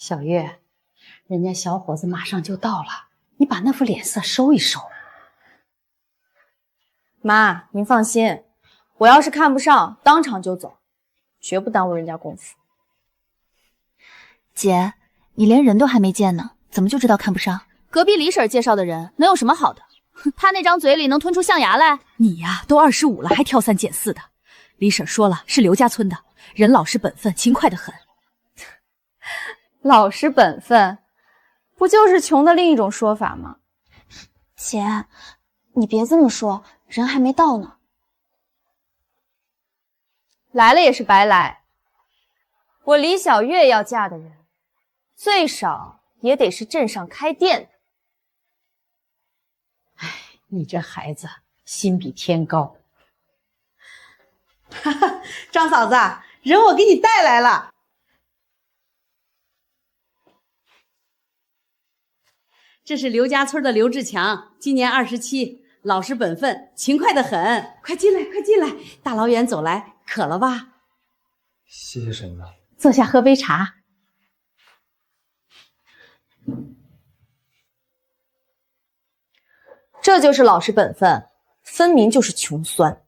小月，人家小伙子马上就到了，你把那副脸色收一收。妈，您放心，我要是看不上，当场就走，绝不耽误人家功夫。姐，你连人都还没见呢，怎么就知道看不上？隔壁李婶介绍的人能有什么好的？他那张嘴里能吞出象牙来？你呀，都25了还挑三拣四的。李婶说了，是刘家村的，人老实本分，勤快得很。老实本分，不就是穷的另一种说法吗？姐，你别这么说，人还没到呢。来了也是白来。我李小月要嫁的人，最少也得是镇上开店的。哎，你这孩子心比天高。哈哈，张嫂子，人我给你带来了。这是刘家村的刘志强，今年27，老实本分，勤快得很。快进来，快进来，大老远走来，渴了吧？谢谢婶子。坐下喝杯茶。这就是老实本分，分明就是穷酸。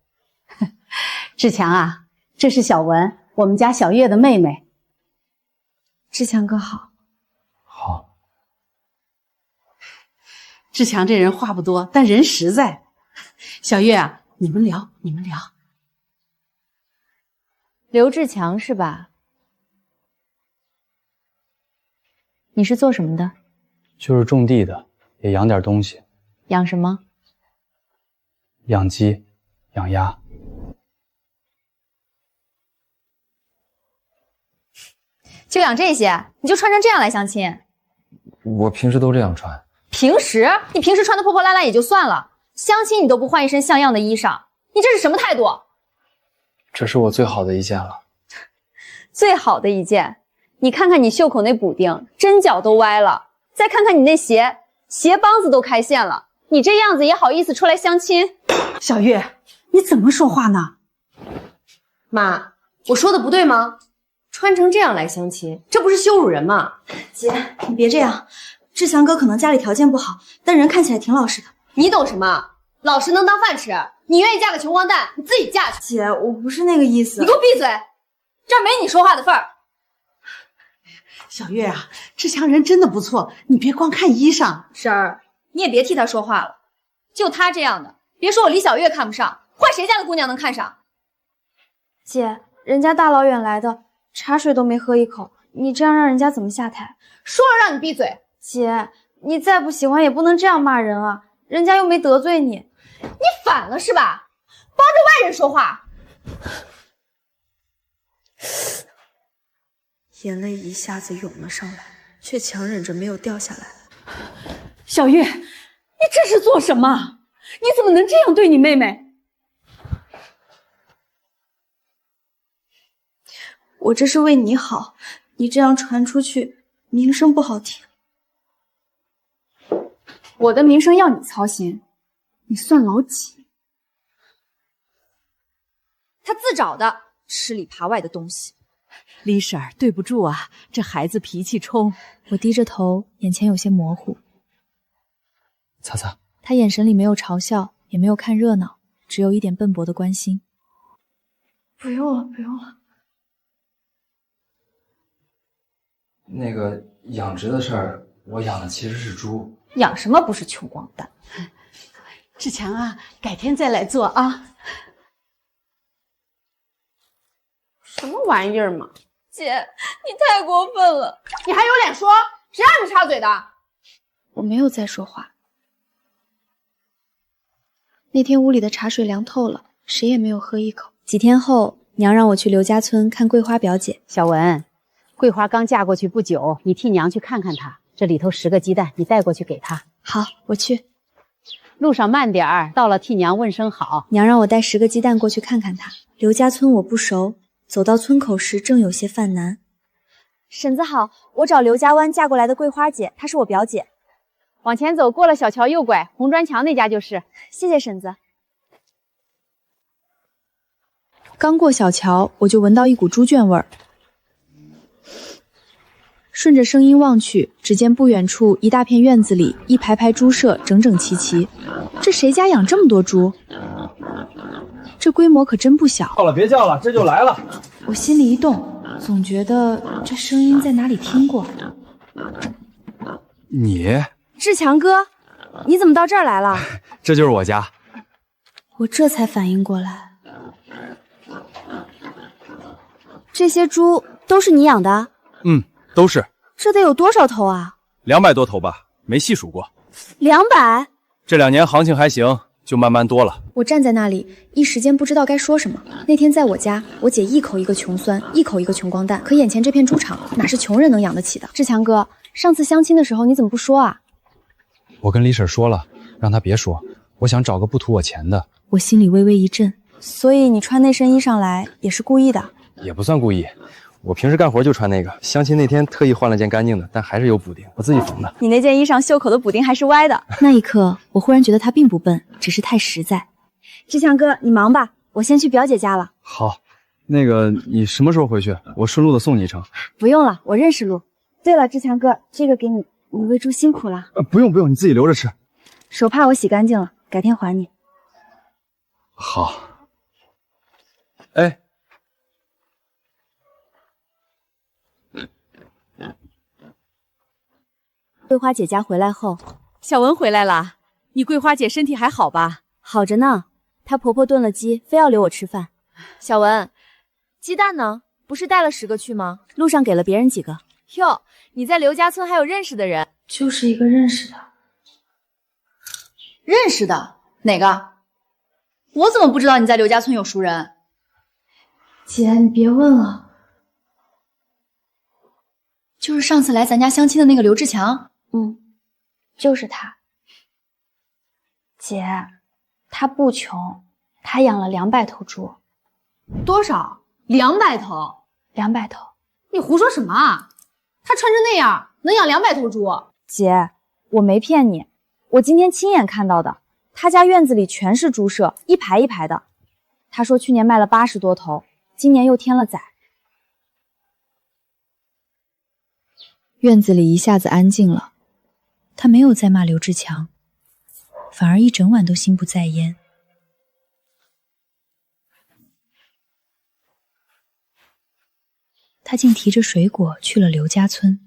志强啊，这是小文，我们家小月的妹妹。志强哥好。好。志强这人话不多，但人实在。小月啊，你们聊，你们聊。刘志强是吧？你是做什么的？就是种地的，也养点东西。养什么？养鸡，养鸭。就养这些？你就穿成这样来相亲？我平时都这样穿。平时？你平时穿的破破烂烂也就算了，相亲你都不换一身像样的衣裳，你这是什么态度？这是我最好的一件了。最好的一件？你看看你袖口那补丁，针脚都歪了，再看看你那鞋，鞋帮子都开线了，你这样子也好意思出来相亲？小月，你怎么说话呢？妈，我说的不对吗？穿成这样来相亲，这不是羞辱人吗？姐，你别这样，志强哥可能家里条件不好，但人看起来挺老实的。你懂什么？老实能当饭吃，你愿意嫁个穷光蛋，你自己嫁去。姐，我不是那个意思。你给我闭嘴，这儿没你说话的份儿。小月啊，志强人真的不错，你别光看衣裳。婶儿，你也别替他说话了，就他这样的，别说我李小月看不上，换谁家的姑娘能看上？姐，人家大老远来的，茶水都没喝一口，你这样让人家怎么下台？说了让你闭嘴。姐，你再不喜欢也不能这样骂人啊，人家又没得罪你。你反了是吧？帮着外人说话。眼泪一下子涌了上来，却强忍着没有掉下来。小月，你这是做什么？你怎么能这样对你妹妹？我这是为你好，你这样传出去，名声不好听。我的名声要你操心，你算老几？他自找的，吃里扒外的东西。李婶儿，对不住啊，这孩子脾气冲。我低着头，眼前有些模糊。擦擦。他眼神里没有嘲笑，也没有看热闹，只有一点笨薄的关心。不用了，不用了。那个养殖的事儿，我养的其实是猪。养什么不是穷光蛋？志强啊，改天再来做啊。什么玩意儿嘛！姐，你太过分了！你还有脸说？谁让你插嘴的？我没有再说话。那天屋里的茶水凉透了，谁也没有喝一口。几天后，娘让我去刘家村看桂花表姐。小文，桂花刚嫁过去不久，你替娘去看看她。这里头10个鸡蛋，你带过去给她。好，我去。路上慢点儿，到了替娘问声好。娘让我带10个鸡蛋过去看看她。刘家村我不熟，走到村口时正有些犯难。婶子好，我找刘家湾嫁过来的桂花姐，她是我表姐。往前走，过了小桥右拐，红砖墙那家就是。谢谢婶子。刚过小桥，我就闻到一股猪圈味儿。顺着声音望去，只见不远处一大片院子里，一排排猪舍整整齐齐。这谁家养这么多猪？这规模可真不小。叫了，别叫了，这就来了。我心里一动，总觉得这声音在哪里听过。你，志强哥，你怎么到这儿来了？这就是我家。我这才反应过来，这些猪都是你养的？都是。这得有多少头啊200多头吧，没细数过。？200？这2年行情还行，就慢慢多了。我站在那里，一时间不知道该说什么。那天在我家，我姐一口一个穷酸，一口一个穷光蛋，可眼前这片猪场哪是穷人能养得起的？志强哥，上次相亲的时候你怎么不说啊？我跟李婶说了，让她别说，我想找个不图我钱的。我心里微微一震。所以你穿那身衣裳来也是故意的？也不算故意，我平时干活就穿那个，相亲那天特意换了件干净的，但还是有补丁，我自己缝的。你那件衣裳袖口的补丁还是歪的。那一刻，我忽然觉得他并不笨，只是太实在。志强哥，你忙吧，我先去表姐家了。好，那个你什么时候回去？我顺路的送你一程。不用了，我认识路。对了，志强哥，这个给你，你喂猪辛苦了。不用，你自己留着吃。手帕我洗干净了，改天还你。好。哎，桂花姐家回来后，小文回来了，你桂花姐身体还好吧？好着呢。她婆婆炖了鸡，非要留我吃饭。小文，鸡蛋呢？不是带了10个去吗？路上给了别人几个。哟，你在刘家村还有认识的人？就是一个认识的。认识的？哪个？我怎么不知道你在刘家村有熟人？姐，你别问了。就是上次来咱家相亲的那个刘志强。就是他。姐，他不穷，他养了200头猪。多少？200头？200头。你胡说什么啊？他穿成那样，能养200头猪？姐，我没骗你，我今天亲眼看到的。他家院子里全是猪舍，一排一排的。他说去年卖了80多头，今年又添了崽。院子里一下子安静了，他没有再骂刘志强，反而一整晚都心不在焉。他竟提着水果去了刘家村。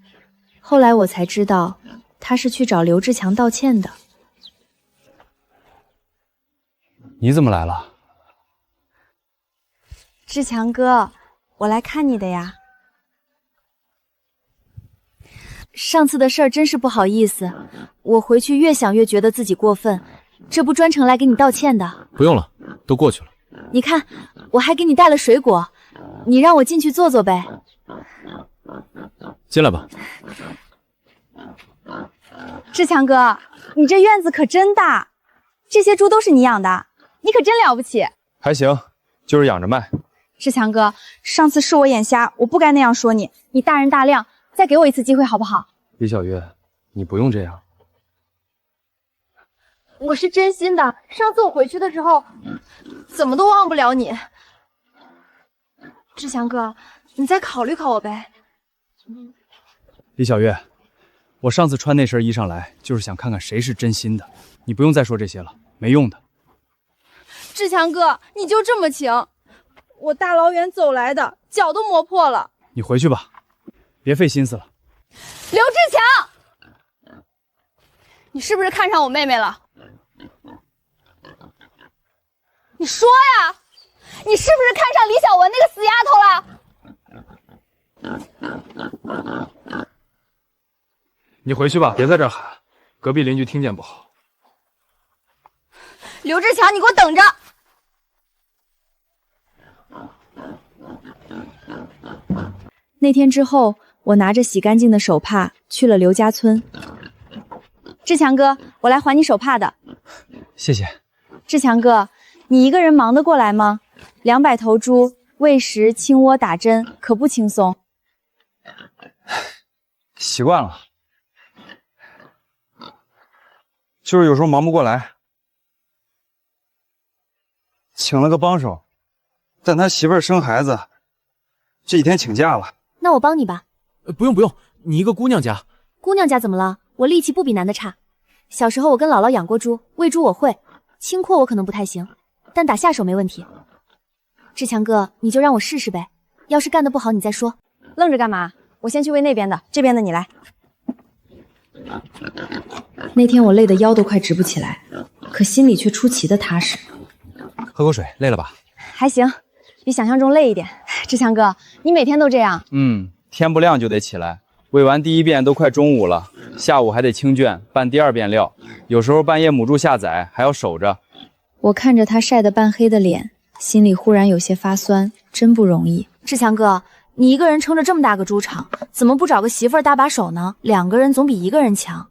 后来我才知道，他是去找刘志强道歉的。你怎么来了？志强哥，我来看你的呀。上次的事儿真是不好意思，我回去越想越觉得自己过分，这不专程来给你道歉的。不用了，都过去了。你看，我还给你带了水果，你让我进去坐坐呗。进来吧。志强哥，你这院子可真大，这些猪都是你养的，你可真了不起。还行，就是养着卖。志强哥，上次是我眼瞎，我不该那样说你，你大人大量，再给我一次机会好不好？李小月，你不用这样。我是真心的，上次我回去的时候，怎么都忘不了你。志强哥，你再考虑考我呗。李小月，我上次穿那身衣裳来，就是想看看谁是真心的。你不用再说这些了，没用的。志强哥，你就这么请？我大老远走来的，脚都磨破了。你回去吧，别费心思了。刘志强，你是不是看上我妹妹了？你说呀，你是不是看上李小文那个死丫头了？你回去吧，别在这儿喊，隔壁邻居听见不好。刘志强，你给我等着！那天之后，我拿着洗干净的手帕去了刘家村。志强哥，我来还你手帕的。谢谢。志强哥，你一个人忙得过来吗？200头猪，喂食、清窝、打针，可不轻松。习惯了，就是有时候忙不过来，请了个帮手，但他媳妇儿生孩子，这几天请假了。那我帮你吧。不用，你一个姑娘家，姑娘家怎么了？我力气不比男的差。小时候我跟姥姥养过猪，喂猪我会，轻扩我可能不太行，但打下手没问题。志强哥，你就让我试试呗，要是干得不好你再说。愣着干嘛？我先去喂那边的，这边的你来。那天我累得腰都快直不起来，可心里却出奇的踏实。喝口水，累了吧？还行，比想象中累一点。志强哥，你每天都这样？天不亮就得起来，喂完第一遍都快中午了，下午还得清圈拌第二遍料，有时候半夜母猪下崽还要守着。我看着他晒得半黑的脸，心里忽然有些发酸，真不容易。志强哥，你一个人撑着这么大个猪场，怎么不找个媳妇儿搭把手呢？2个人总比1个人强。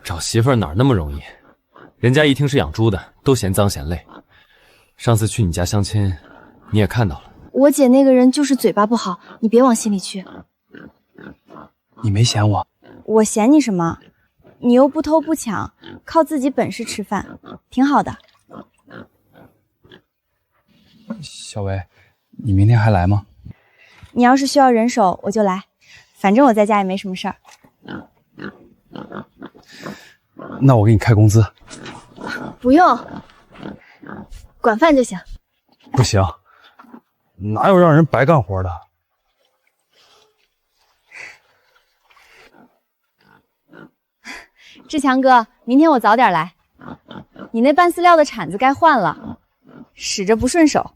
找媳妇儿哪儿那么容易？人家一听是养猪的，都嫌脏嫌累。上次去你家相亲，你也看到了。我姐那个人就是嘴巴不好，你别往心里去。你没嫌我？我嫌你什么？你又不偷不抢，靠自己本事吃饭，挺好的。小薇，你明天还来吗？你要是需要人手，我就来，反正我在家也没什么事儿。那我给你开工资。不用，管饭就行。不行，哪有让人白干活的？志强哥，明天我早点来。你那拌饲料的铲子该换了，使着不顺手。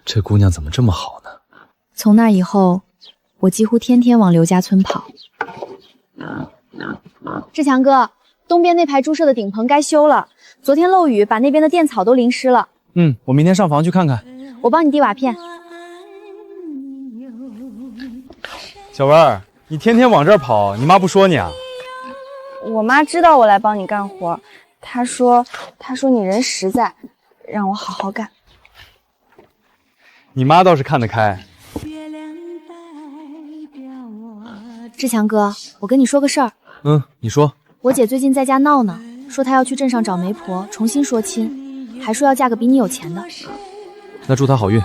这姑娘怎么这么好呢？从那以后，我几乎天天往刘家村跑。志强哥，东边那排猪舍的顶棚该修了，昨天漏雨把那边的垫草都淋湿了。我明天上房去看看。我帮你递瓦片。小文儿，你天天往这儿跑，你妈不说你啊？我妈知道我来帮你干活，她说你人实在，让我好好干。你妈倒是看得开。志强哥，我跟你说个事儿。你说。我姐最近在家闹呢，说她要去镇上找媒婆重新说亲，还说要嫁个比你有钱的。那祝她好运。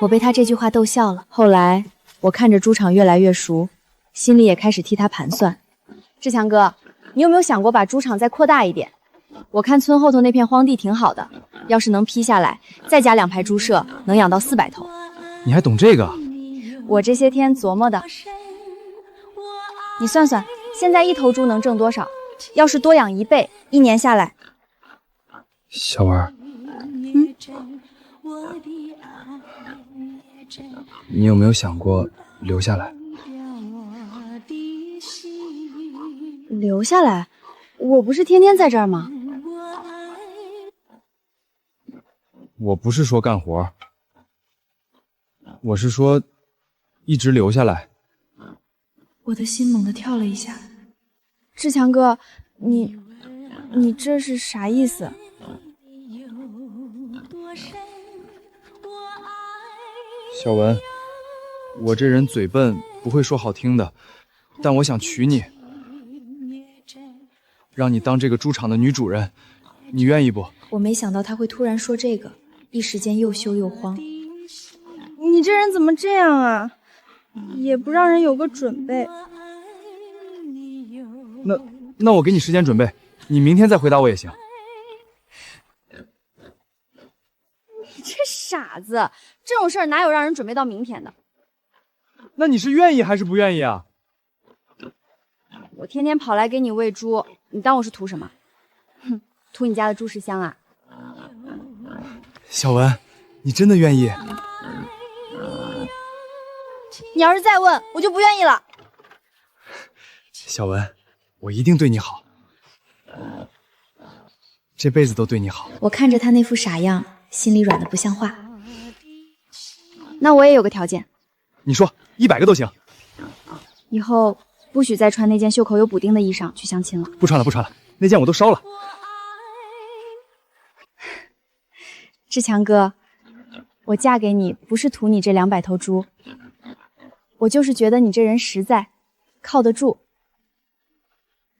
我被她这句话逗笑了。后来我看着猪场越来越熟，心里也开始替她盘算。志强哥，你有没有想过把猪场再扩大一点？我看村后头那片荒地挺好的，要是能批下来，再加2排猪舍，能养到400头。你还懂这个？我这些天琢磨的。你算算，现在1头猪能挣多少？要是多养1倍，1年下来。小文，你有没有想过留下来？留下来？我不是天天在这儿吗？我不是说干活，我是说一直留下来。我的心猛地跳了一下。志强哥，你这是啥意思？小文，我这人嘴笨，不会说好听的，但我想娶你，让你当这个猪场的女主人，你愿意不？我没想到他会突然说这个，一时间又羞又慌。你这人怎么这样啊？也不让人有个准备。那我给你时间准备，你明天再回答我也行。你这傻子，这种事儿哪有让人准备到明天的？那你是愿意还是不愿意啊？我天天跑来给你喂猪，你当我是图什么？哼，图你家的猪食香啊！小文，你真的愿意？你要是再问，我就不愿意了。小文，我一定对你好，这辈子都对你好。我看着他那副傻样，心里软得不像话。那我也有个条件。你说，100个都行。以后不许再穿那件袖口有补丁的衣裳去相亲了。不穿了，不穿了，那件我都烧了。志强哥，我嫁给你不是图你这200头猪，我就是觉得你这人实在，靠得住。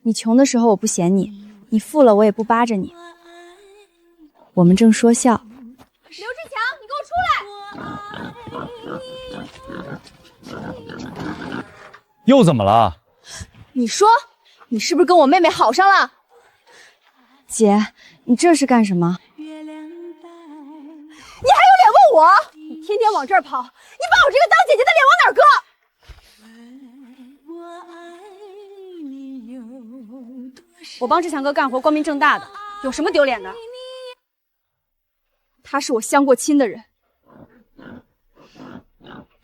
你穷的时候我不嫌你，你富了我也不扒着你。我们正说笑，刘志强，你给我出来！又怎么了？你说，你是不是跟我妹妹好上了？姐，你这是干什么？你还有脸问我？你天天往这儿跑，你把我这个当姐姐的脸往哪儿搁？我帮志强哥干活，光明正大的，有什么丢脸的？他是我相过亲的人，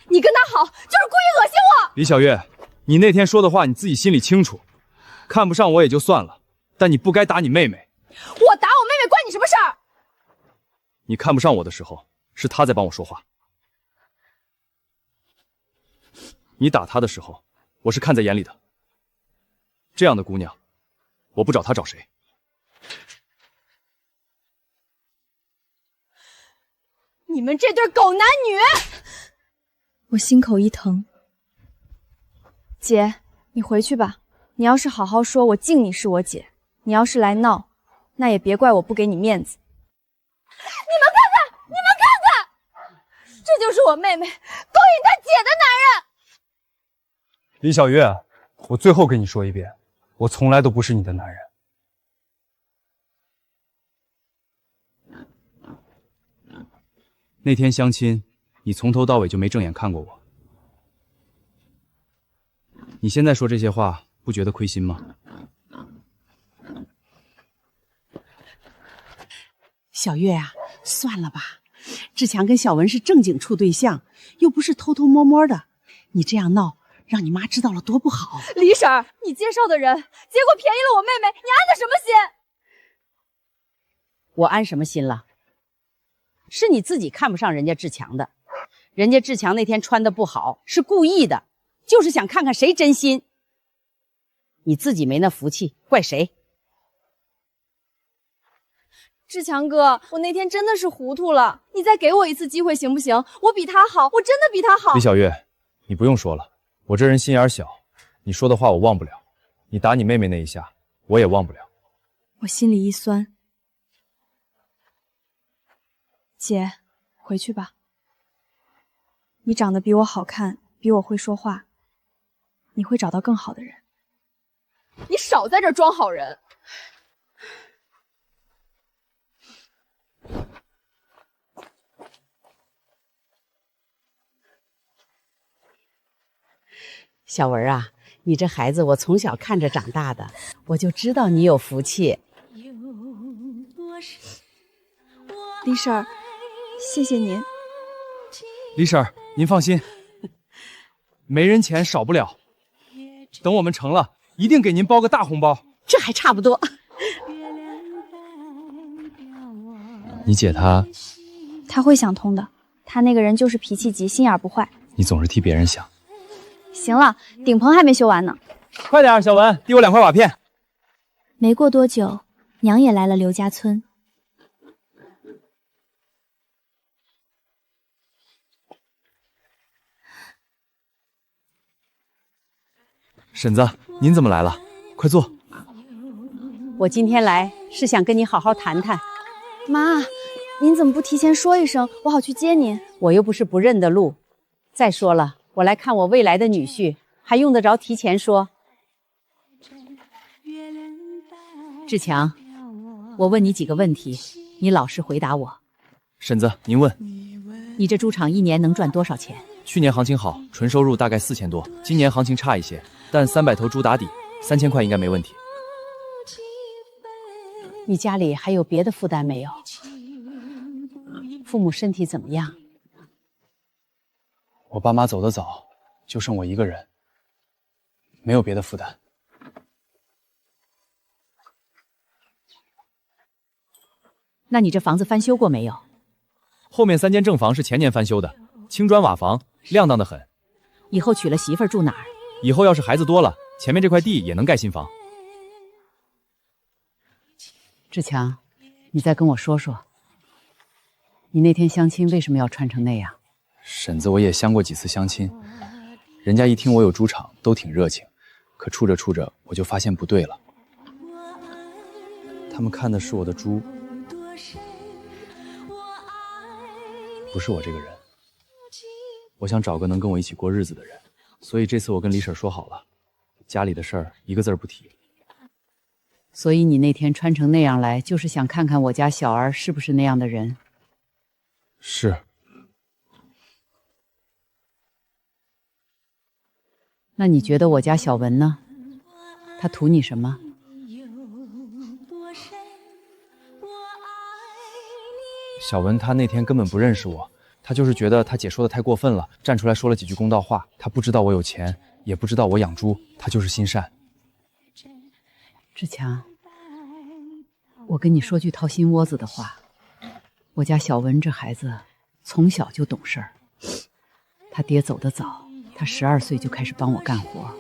你跟他好就是故意恶心我。李小月，你那天说的话你自己心里清楚，看不上我也就算了，但你不该打你妹妹。我打我妹妹关你什么事儿？你看不上我的时候，是她在帮我说话；你打她的时候，我是看在眼里的。这样的姑娘，我不找她找谁？你们这对狗男女！我心口一疼。姐，你回去吧。你要是好好说，我敬你是我姐；你要是来闹，那也别怪我不给你面子。你们看看，你们看看，这就是我妹妹勾引她姐的男人。李小月，我最后跟你说一遍，我从来都不是你的男人。那天相亲，你从头到尾就没正眼看过我。你现在说这些话，不觉得亏心吗？小月啊，算了吧，志强跟小文是正经处对象，又不是偷偷摸摸的，你这样闹，让你妈知道了多不好。李婶儿，你介绍的人，结果便宜了我妹妹，你安的什么心？我安什么心了？是你自己看不上人家志强的，人家志强那天穿的不好，是故意的，就是想看看谁真心。你自己没那福气，怪谁？志强哥，我那天真的是糊涂了，你再给我一次机会行不行？我比他好，我真的比他好。李小月，你不用说了，我这人心眼小，你说的话我忘不了，你打你妹妹那一下，我也忘不了。我心里一酸。姐，回去吧。你长得比我好看，比我会说话，你会找到更好的人。你少在这装好人。小文啊，你这孩子我从小看着长大的，我就知道你有福气。李婶儿，谢谢您。李婶儿，您放心，媒人钱少不了，等我们成了，一定给您包个大红包。这还差不多。你姐她会想通的，她那个人就是脾气急，心眼不坏。你总是替别人想。行了，顶棚还没修完呢。快点，小文，递我2块瓦片。没过多久，娘也来了刘家村。婶子，您怎么来了？快坐。我今天来是想跟你好好谈谈。妈，您怎么不提前说一声，我好去接您？我又不是不认得路。再说了，我来看我未来的女婿，还用得着提前说？志强，我问你几个问题，你老实回答我。婶子，您问。你这猪场一年能赚多少钱？去年行情好，纯收入大概4000多，今年行情差一些，但300头猪打底，3000块应该没问题。你家里还有别的负担没有？父母身体怎么样？我爸妈走得早，就剩我一个人，没有别的负担。那你这房子翻修过没有？后面3间正房是前年翻修的，青砖瓦房，亮堂的很。以后娶了媳妇儿住哪儿？以后要是孩子多了，前面这块地也能盖新房。志强，你再跟我说说，你那天相亲为什么要穿成那样？婶子，我也相过几次相亲，人家一听我有猪场都挺热情，可处着处着我就发现不对了。他们看的是我的猪，不是我这个人。我想找个能跟我一起过日子的人，所以这次我跟李婶说好了，家里的事儿一个字儿不提。所以你那天穿成那样来，就是想看看我家小儿是不是那样的人？是。那你觉得我家小文呢？他图你什么？小文他那天根本不认识我，他就是觉得他姐说的太过分了，站出来说了几句公道话。他不知道我有钱，也不知道我养猪，他就是心善。志强，我跟你说句掏心窝子的话，我家小文这孩子从小就懂事儿，他爹走得早，他12岁就开始帮我干活，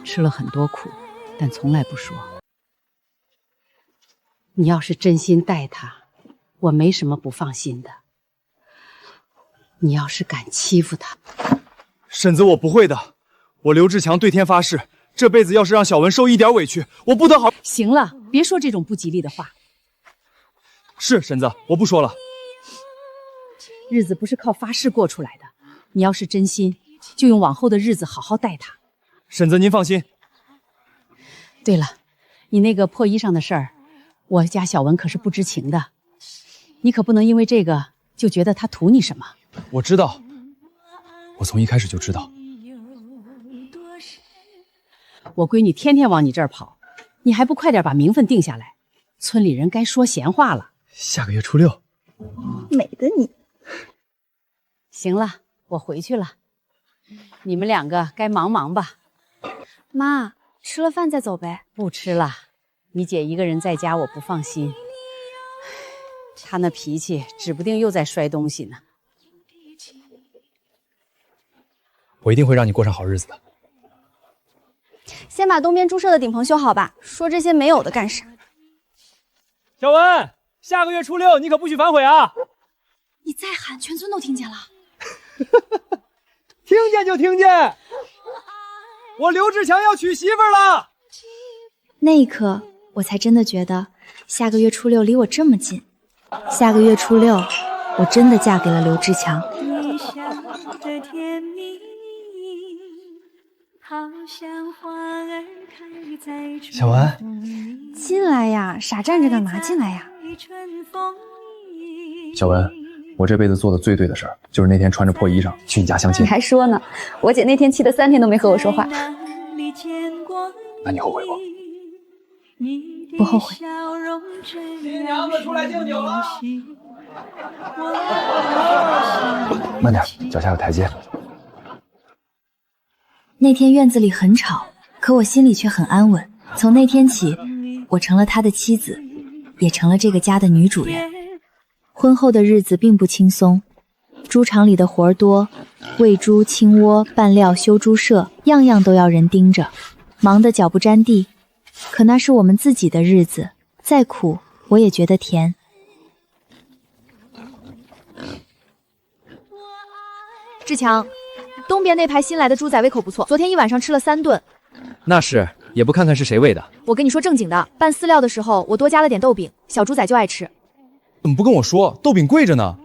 吃了很多苦，但从来不说。你要是真心待他，我没什么不放心的。你要是敢欺负他，婶子，我不会的。我刘志强对天发誓，这辈子要是让小文受一点委屈，我不得好。行了，别说这种不吉利的话。是婶子，我不说了。日子不是靠发誓过出来的，你要是真心，就用往后的日子好好待他。婶子，您放心。对了，你那个破衣裳的事儿，我家小文可是不知情的，你可不能因为这个就觉得他图你什么。我知道，我从一开始就知道。我闺女天天往你这儿跑，你还不快点把名分定下来？村里人该说闲话了。下个月初6。美的你。行了，我回去了，你们2个该忙忙吧。妈，吃了饭再走呗。不吃了，你姐一个人在家，我不放心。她那脾气，指不定又在摔东西呢。我一定会让你过上好日子的。先把东边猪舍的顶棚修好吧，说这些没有的干啥？小文，下个月初6你可不许反悔啊！你再喊，全村都听见了。听见就听见，我刘志强要娶媳妇了。那一刻，我才真的觉得下个月初6离我这么近。下个月初6，我真的嫁给了刘志强。小文，进来呀，傻站着干嘛？进来呀。小文，我这辈子做的最对的事儿，就是那天穿着破衣裳去你家相亲。你还说呢，我姐那天气得3天都没和我说话。那你后悔不？不后悔。新娘子出来敬酒了。慢点，脚下有台阶。那天院子里很吵，可我心里却很安稳。从那天起，我成了他的妻子，也成了这个家的女主人。婚后的日子并不轻松，猪场里的活儿多，喂猪、清窝、拌料、修猪舍，样样都要人盯着，忙得脚不沾地。可那是我们自己的日子，再苦我也觉得甜。志强，东边那排新来的猪仔胃口不错，昨天一晚上吃了3顿。那是，也不看看是谁喂的。我跟你说正经的，拌饲料的时候我多加了点豆饼，小猪仔就爱吃。怎么不跟我说？豆饼贵着呢。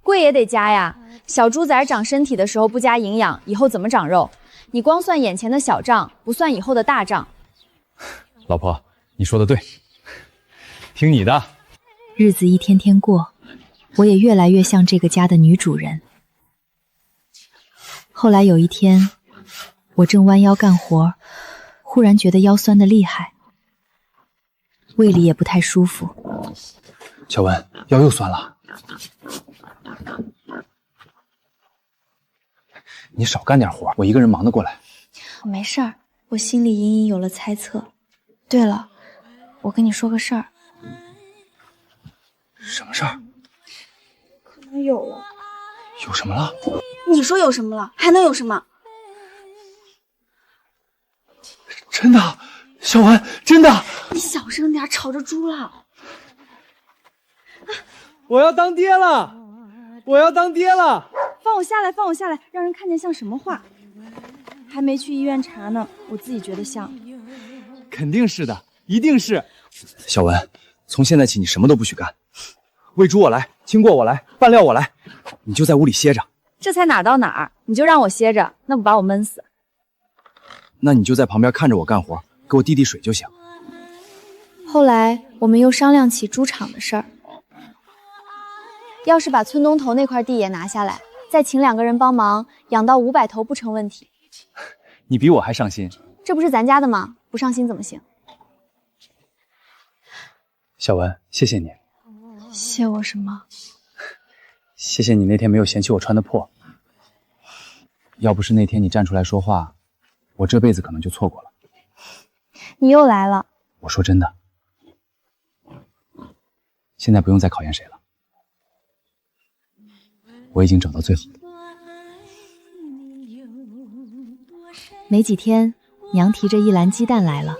贵也得加呀，小猪崽长身体的时候不加营养，以后怎么长肉？你光算眼前的小账，不算以后的大账。老婆，你说的对，听你的。日子一天天过，我也越来越像这个家的女主人。后来有一天，我正弯腰干活，忽然觉得腰酸得厉害，胃里也不太舒服。小文，腰又酸了，你少干点活，我一个人忙得过来。没事儿，我心里隐隐有了猜测。对了，我跟你说个事儿。什么事儿？可能有了。有什么了？你说有什么了？还能有什么？真的，小文，真的。你小声点，吵着猪了。我要当爹了！我要当爹了！放我下来，放我下来，让人看见像什么话？还没去医院查呢，我自己觉得像。肯定是的，一定是。小文，从现在起你什么都不许干。喂猪我来，清过我来，拌料我来，你就在屋里歇着，这才哪儿到哪儿，你就让我歇着，那不把我闷死？那你就在旁边看着我干活，给我递递水就行。后来我们又商量起猪场的事儿，要是把村东头那块地也拿下来，再请2个人帮忙，养到500头不成问题。你比我还上心。这不是咱家的吗？不上心怎么行？小文，谢谢你。谢我什么？谢谢你那天没有嫌弃我穿的破。要不是那天你站出来说话，我这辈子可能就错过了。你又来了。我说真的，现在不用再考验谁了，我已经找到最好的。没几天，娘提着一篮鸡蛋来了。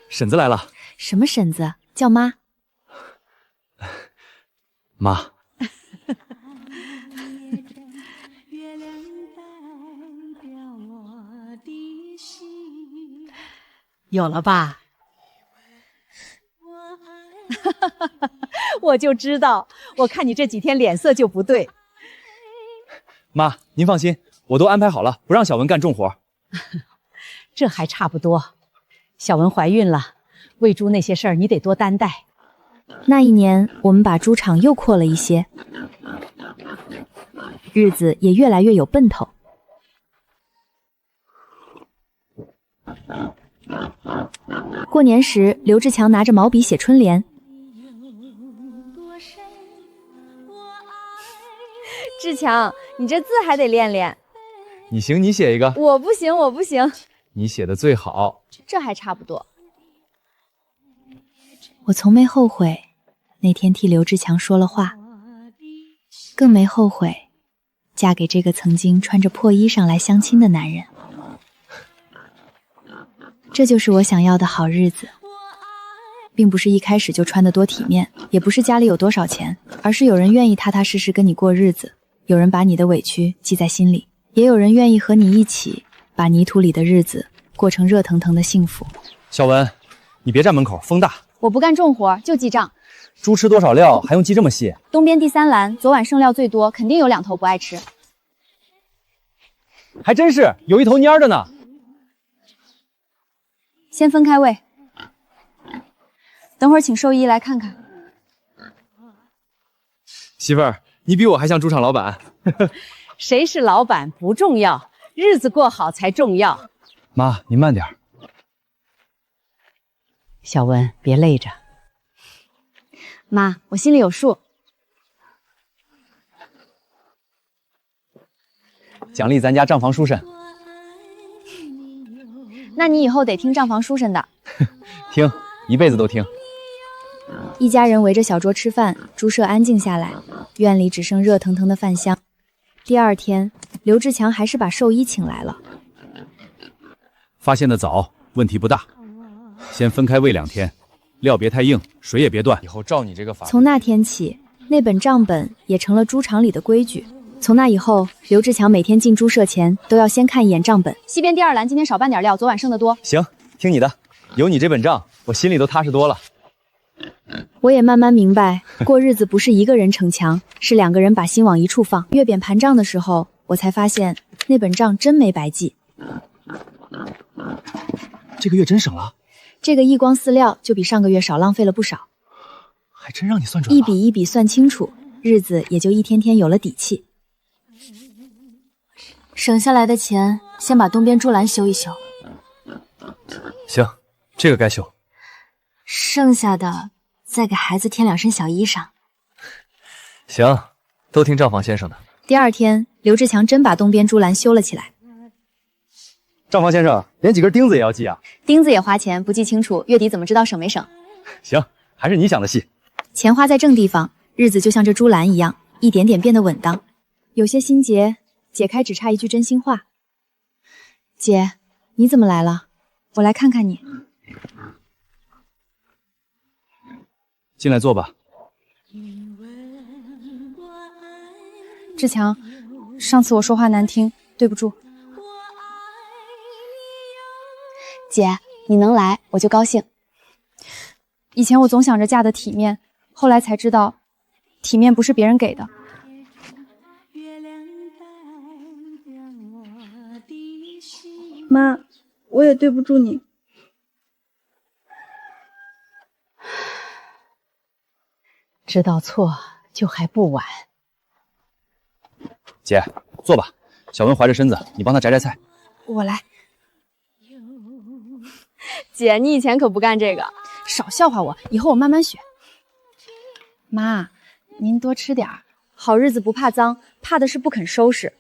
婶子来了。什么婶子？叫妈。妈。有了吧？我就知道，我看你这几天脸色就不对。妈，您放心，我都安排好了，不让小文干重活。这还差不多。小文怀孕了，喂猪那些事儿你得多担待。那一年，我们把猪场又扩了一些，日子也越来越有奔头。过年时，刘志强拿着毛笔写春联。志强，你这字还得练练。你行，你写一个。我不行，我不行。你写的最好。这还差不多。我从没后悔那天替刘志强说了话，更没后悔嫁给这个曾经穿着破衣裳来相亲的男人。这就是我想要的好日子，并不是一开始就穿得多体面，也不是家里有多少钱，而是有人愿意踏踏实实跟你过日子，有人把你的委屈记在心里，也有人愿意和你一起把泥土里的日子过成热腾腾的幸福。小文，你别站门口，风大。我不干重活，就记账。猪吃多少料还用记这么细？东边第3栏，昨晚剩料最多，肯定有2头不爱吃。还真是，有一头蔫着呢。先分开喂，等会儿请兽医来看看。媳妇儿，你比我还像猪场老板。谁是老板不重要，日子过好才重要。妈，您慢点。小文，别累着。妈，我心里有数。奖励咱家账房书生。那你以后得听账房书生的。听，一辈子都听。一家人围着小桌吃饭，猪舍安静下来，院里只剩热腾腾的饭香。第2天，刘志强还是把兽医请来了。发现的早，问题不大。先分开喂2天，料别太硬，水也别断。以后照你这个法。从那天起，那本账本也成了猪场里的规矩。从那以后，刘志强每天进猪舍前都要先看一眼账本。西边第2栏今天少拌点料，昨晚剩的多。行，听你的。有你这本账，我心里都踏实多了。我也慢慢明白，过日子不是1个人逞强，是2个人把心往一处放。月扁盘账的时候，我才发现那本账真没白记。这个月真省了。这个一光饲料就比上个月少浪费了不少。还真让你算准了。一笔一笔算清楚，日子也就一天天有了底气。省下来的钱，先把东边猪栏修一修。行，这个该修。剩下的再给孩子添2身小衣裳。行，都听账房先生的。第2天，刘志强真把东边猪栏修了起来。账房先生，连几根钉子也要记啊？钉子也花钱，不记清楚，月底怎么知道省没省？行，还是你想的细。钱花在正地方，日子就像这猪栏一样，一点点变得稳当。有些心结解开，只差一句真心话。姐，你怎么来了？我来看看你。进来坐吧。志强，上次我说话难听，对不住。姐，你能来我就高兴。以前我总想着嫁得体面，后来才知道，体面不是别人给的。我也对不住你。知道错就还不晚。姐，坐吧。小文怀着身子，你帮她摘摘菜。我来。姐，你以前可不干这个。少笑话我，以后我慢慢学。妈，您多吃点儿。好日子不怕脏，怕的是不肯收拾。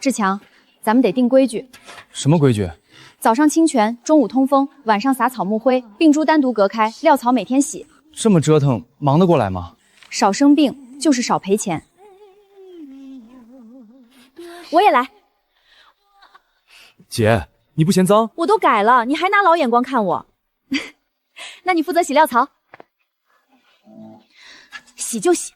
志强，咱们得定规矩。什么规矩？早上清泉，中午通风，晚上撒草木灰，病株单独隔开，料草每天洗。这么折腾，忙得过来吗？少生病就是少赔钱。我也来。姐，你不嫌脏？我都改了，你还拿老眼光看我？那你负责洗料槽，洗就洗。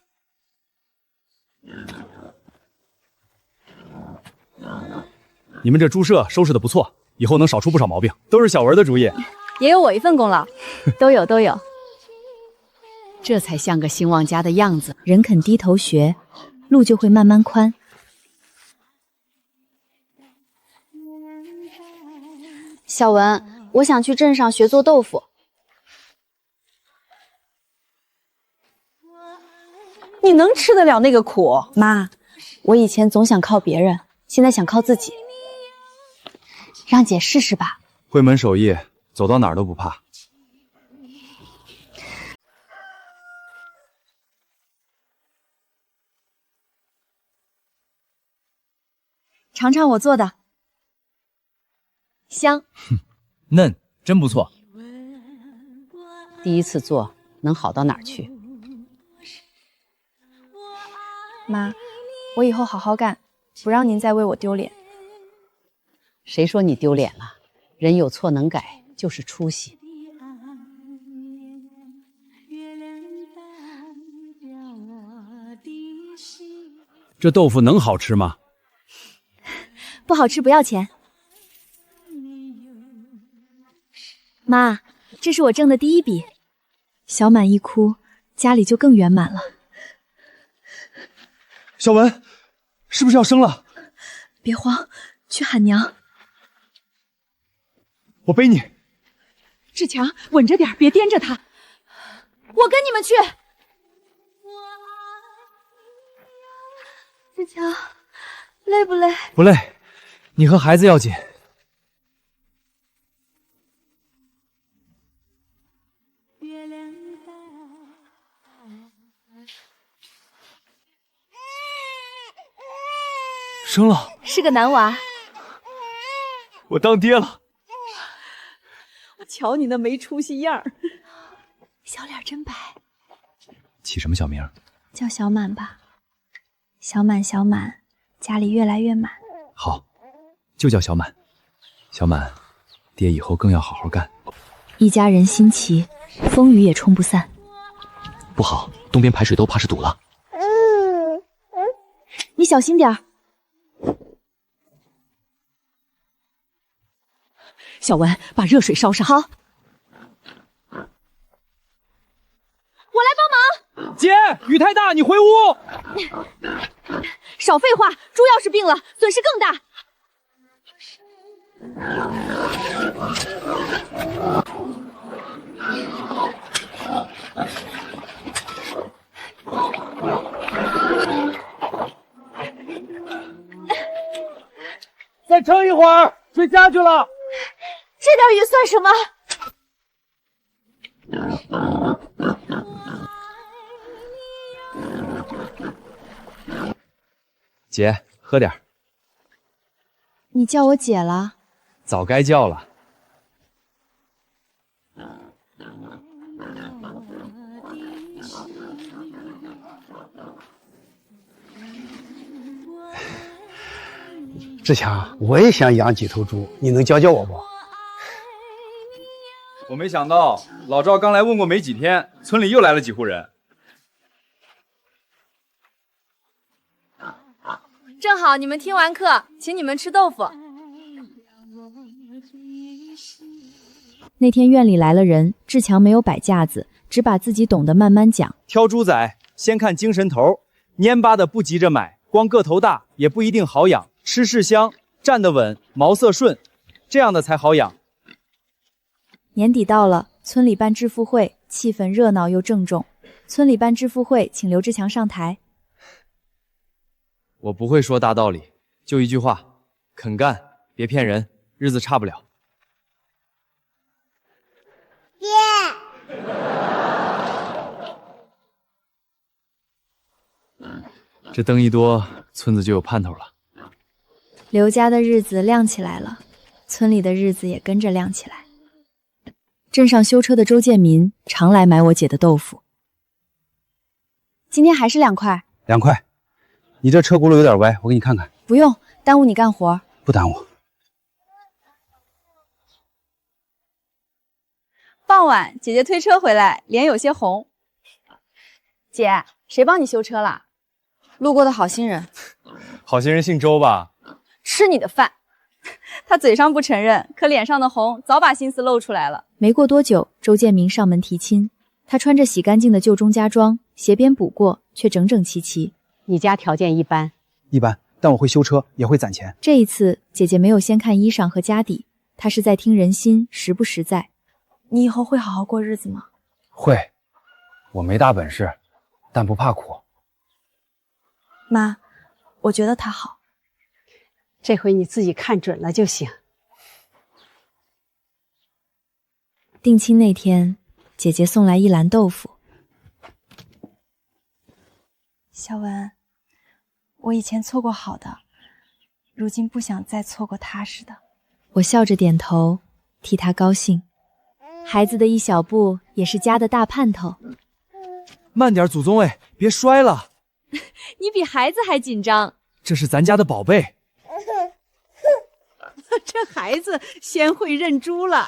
你们这猪舍收拾的不错，以后能少出不少毛病，都是小文的主意。也有我一份功劳，都有都有。这才像个兴旺家的样子。人肯低头学，路就会慢慢宽。小文，我想去镇上学做豆腐。你能吃得了那个苦？妈，我以前总想靠别人，现在想靠自己。让姐试试吧。会门手艺，走到哪儿都不怕。尝尝我做的，香，嫩，真不错。第一次做能好到哪儿去？妈，我以后好好干，不让您再为我丢脸。谁说你丢脸了？人有错能改，就是出息。这豆腐能好吃吗？不好吃不要钱。妈，这是我挣的第一笔。小满一哭，家里就更圆满了。小文，是不是要生了？别慌，去喊娘。我背你。志强，稳着点，别颠着他。我跟你们去。志强，累不累？不累，你和孩子要紧。生了，是个男娃。我当爹了。瞧你那没出息样儿，小脸真白。起什么小名？叫小满吧。小满，小满，家里越来越满。好，就叫小满。小满，爹以后更要好好干。一家人心齐，风雨也冲不散。不好，东边排水沟怕是堵了。你小心点儿。小文，把热水烧上。好，我来帮忙。姐，雨太大，你回屋。少废话，猪要是病了，损失更大。再撑一会儿，水下去了。这点雨算什么？姐，喝点。你叫我姐了？早该叫了。志强，我也想养几头猪，你能教教我不？我没想到老赵刚来问过没几天，村里又来了几户人。正好你们听完课，请你们吃豆腐。那天院里来了人，志强没有摆架子，只把自己懂得慢慢讲。挑猪仔，先看精神头，蔫巴的不急着买，光个头大也不一定好养。吃是香，站得稳，毛色顺，这样的才好养。年底到了，村里办致富会，气氛热闹又郑重。村里办致富会，请刘志强上台。我不会说大道理，就一句话：肯干，别骗人，日子差不了。这灯一多，村子就有盼头了。刘家的日子亮起来了，村里的日子也跟着亮起来。镇上修车的周建民常来买我姐的豆腐。今天还是2块？2块。你这车轱辘有点歪，我给你看看。不用，耽误你干活。不耽误。傍晚，姐姐推车回来，脸有些红。姐，谁帮你修车了？路过的好心人。好心人姓周吧？吃你的饭。他嘴上不承认，可脸上的红早把心思露出来了。没过多久，周建明上门提亲。他穿着洗干净的旧中家装，鞋边补过，却整整齐齐。你家条件一般。一般，但我会修车，也会攒钱。这一次，姐姐没有先看衣裳和家底，她是在听人心，实不实在。你以后会好好过日子吗？会。我没大本事，但不怕苦。妈，我觉得他好。这回你自己看准了就行。定亲那天，姐姐送来一篮豆腐。小文，我以前错过好的，如今不想再错过踏实的。我笑着点头，替她高兴。孩子的一小步，也是家的大盼头。慢点，祖宗哎，别摔了。你比孩子还紧张。这是咱家的宝贝。这孩子先会认猪了。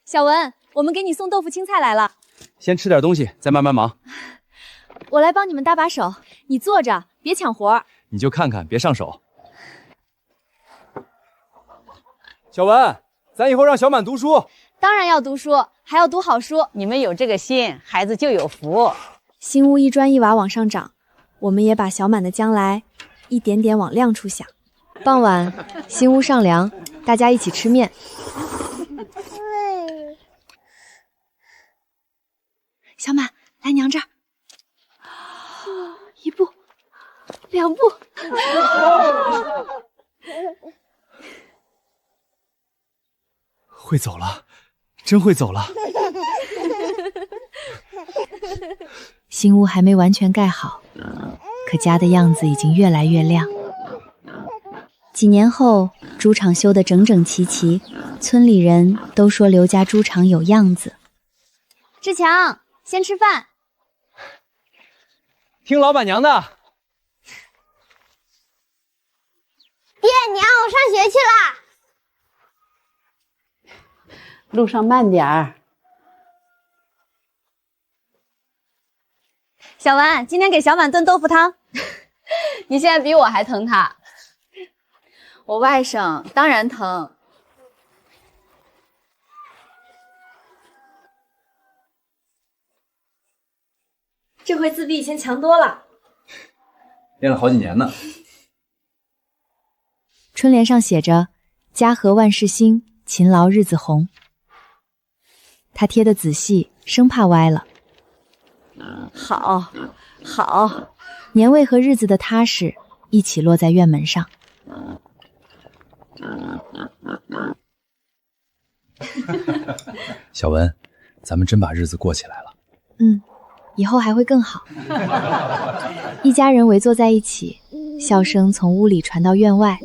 小文，我们给你送豆腐青菜来了。先吃点东西，再慢慢忙。我来帮你们搭把手，你坐着，别抢活。你就看看，别上手。小文，咱以后让小满读书。当然要读书，还要读好书。你们有这个心，孩子就有福。新屋一砖一瓦往上涨，我们也把小满的将来一点点往亮处想。傍晚，新屋上梁，大家一起吃面。小满，来娘这儿。1步，2步。会走了，真会走了。新屋还没完全盖好，可家的样子已经越来越亮。几年后，猪场修得整整齐齐，村里人都说刘家猪场有样子。志强，先吃饭。听老板娘的。爹娘，我上学去啦。路上慢点儿。小文，今天给小满炖豆腐汤。你现在比我还疼他。我外甥当然疼。这回字比以前强多了。练了好几年呢。春联上写着“家和万事兴，勤劳日子红”。他贴得仔细，生怕歪了。好，好。年味和日子的踏实一起落在院门上。小文，咱们真把日子过起来了。以后还会更好。一家人围坐在一起，笑声从屋里传到院外。